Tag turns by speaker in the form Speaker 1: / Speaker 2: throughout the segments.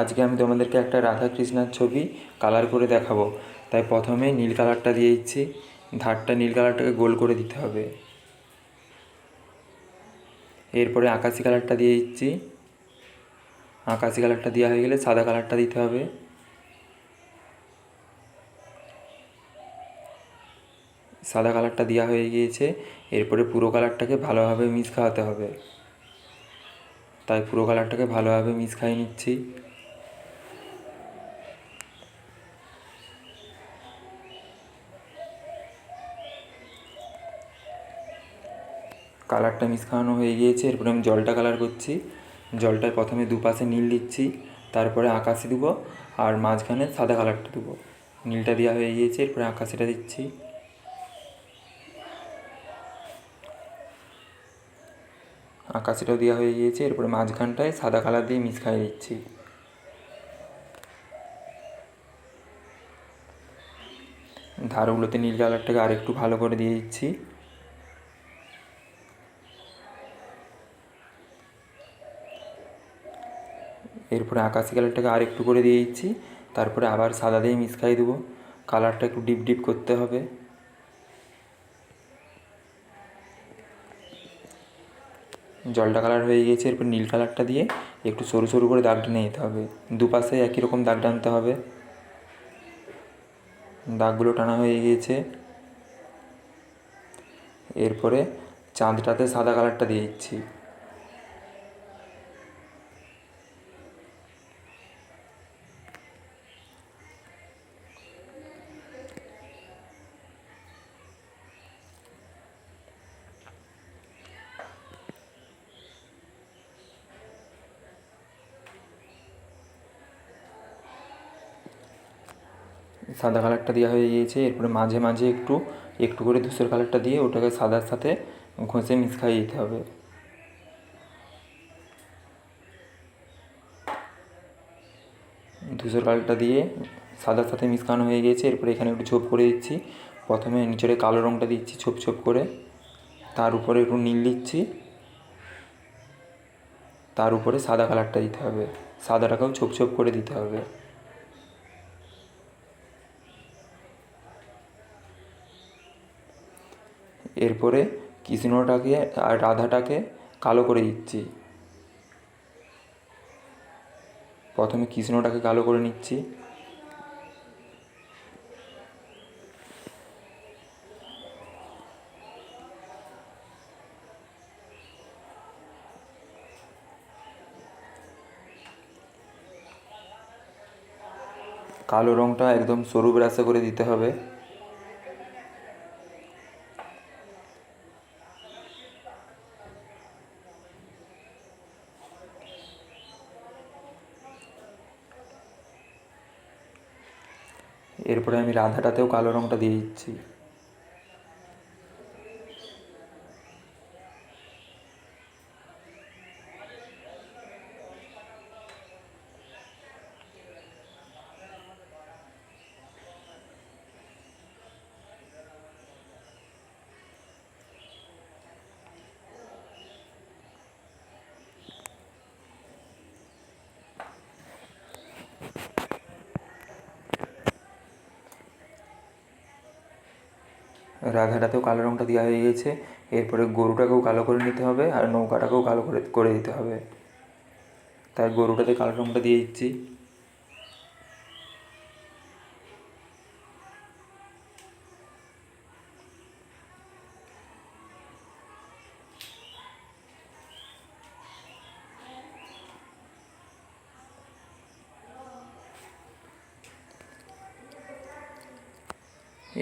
Speaker 1: আজকে আমি তোমাদেরকে একটা রাধা কৃষ্ণার ছবি কালার করে দেখাবো। তাই প্রথমে নীল কালারটা দিয়ে দিচ্ছি। ধারটা নীল কালারটাকে গোল করে দিতে হবে। এরপরে আকাশি কালারটা দিয়ে দিচ্ছি। আকাশি কালারটা দেওয়া হয়ে গেলে সাদা কালারটা দিতে হবে। সাদা কালারটা দেওয়া হয়ে গিয়েছে। এরপরে পুরো কালারটাকে ভালোভাবে মিক্স খাওয়াতে হবে। তাই পুরো কালারটাকে ভালোভাবে মিক্স খাইয়ে নিচ্ছি। কালারটা মিক্স খাওয়ানো হয়ে গিয়েছে। এরপরে আমি জলটা কালার করছি। জলটায় প্রথমে দুপাশে নীল দিচ্ছি, তারপরে আকাশি দেবো, আর মাঝখানে সাদা কালারটা দেবো। নীলটা দেওয়া হয়ে গিয়েছে, এরপরে আকাশিটা দিচ্ছি। আকাশিটাও দেওয়া হয়ে গিয়েছে, এরপরে মাঝখানটায় সাদা কালার দিয়ে মিক্স খাইয়ে দিচ্ছি। ধারগুলোতে নীল কালারটাকে আরেকটু ভালো করে দিয়ে দিচ্ছি। এরপরে আকাশি কালারটাকে আরেকটু করে দিয়ে দিচ্ছি। তারপরে আবার সাদা দিয়ে মিক্স খাইয়ে দেবো। কালারটা একটু ডিপ ডিপ করতে হবে। জলটা কালার হয়ে গিয়েছে, এরপর নীল কালারটা দিয়ে একটু সরু সরু করে দাগ টেনে নিতে হবে। দুপাশে একই রকম দাগ টানতে হবে। দাগগুলো টানা হয়ে গিয়েছে। এরপরে চাঁদটাতে সাদা কালারটা দিয়ে দিচ্ছি। সাদা কালারটা দেওয়া হয়ে গিয়েছে। এরপরে মাঝে মাঝে একটু একটু করে ধূসর কালারটা দিয়ে ওটাকে সাদার সাথে ঘষে মিক্স খাইয়ে দিতে হবে। ধূসর কালারটা দিয়ে সাদার সাথে মিক্স খাওয়ানো হয়ে গিয়েছে। এরপরে এখানে একটু ছোপ করে দিচ্ছি। প্রথমে নিচের কালো রঙটা দিচ্ছি ছোপ ছোপ করে, তার উপরে একটু নীল দিচ্ছি, তার উপরে সাদা কালারটা দিতে হবে। সাদাটাকেও ছোপ ছোপ করে দিতে হবে। এরপরে কৃষ্ণটাকে আর রাধাটাকে কালো করে দিচ্ছি। প্রথমে কৃষ্ণটাকে কালো করে নিচ্ছি। কালো রঙটা একদম সরু ব্রাশে করে দিতে হবে। এরপরে আমি রাধাটাতেও কালো রঙটা দিয়ে দিচ্ছি। রাধাটাতেও কালো রঙটা দেওয়া হয়ে গেছে। এরপরে গরুটাকেও কালো করে নিতে হবে, আর নৌকাটাকেও কালো করে করে দিতে হবে। তাই গরুটাতে কালো রঙটা দিয়ে দিচ্ছি।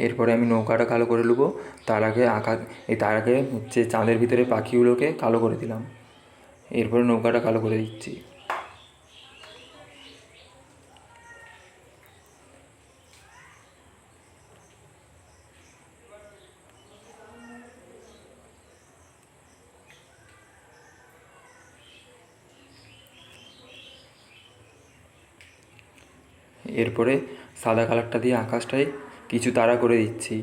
Speaker 1: এরপরে আমি নৌকাটা কালো করে নেবো। তার আগে হচ্ছে চাঁদের ভিতরে পাখিগুলোকে কালো করে দিলাম। এরপরে নৌকাটা কালো করে দিচ্ছি। এরপরে সাদা কালারটা দিয়ে আকাশটায় কিছু তারা করে দিচ্ছি।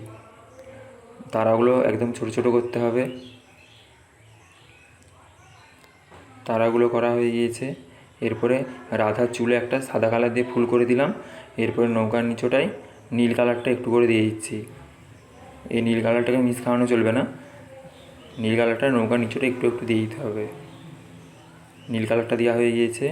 Speaker 1: তারাগুলো একদম ছোটো ছোটো করতে হবে। তারাগুলো করা হয়ে গিয়েছে। এরপরে রাধার চুলে একটা সাদা কালার দিয়ে ফুল করে দিলাম। এরপরে নৌকার নিচটায় নীল কালারটা একটু করে দিয়ে দিচ্ছি। এই নীল কালারটাকে মিস খাওয়ানো চলবে না, নীল কালারটা নৌকার নিচটা একটু একটু দিয়ে দিতে হবে। নীল কালারটা দেওয়া হয়ে গিয়েছে।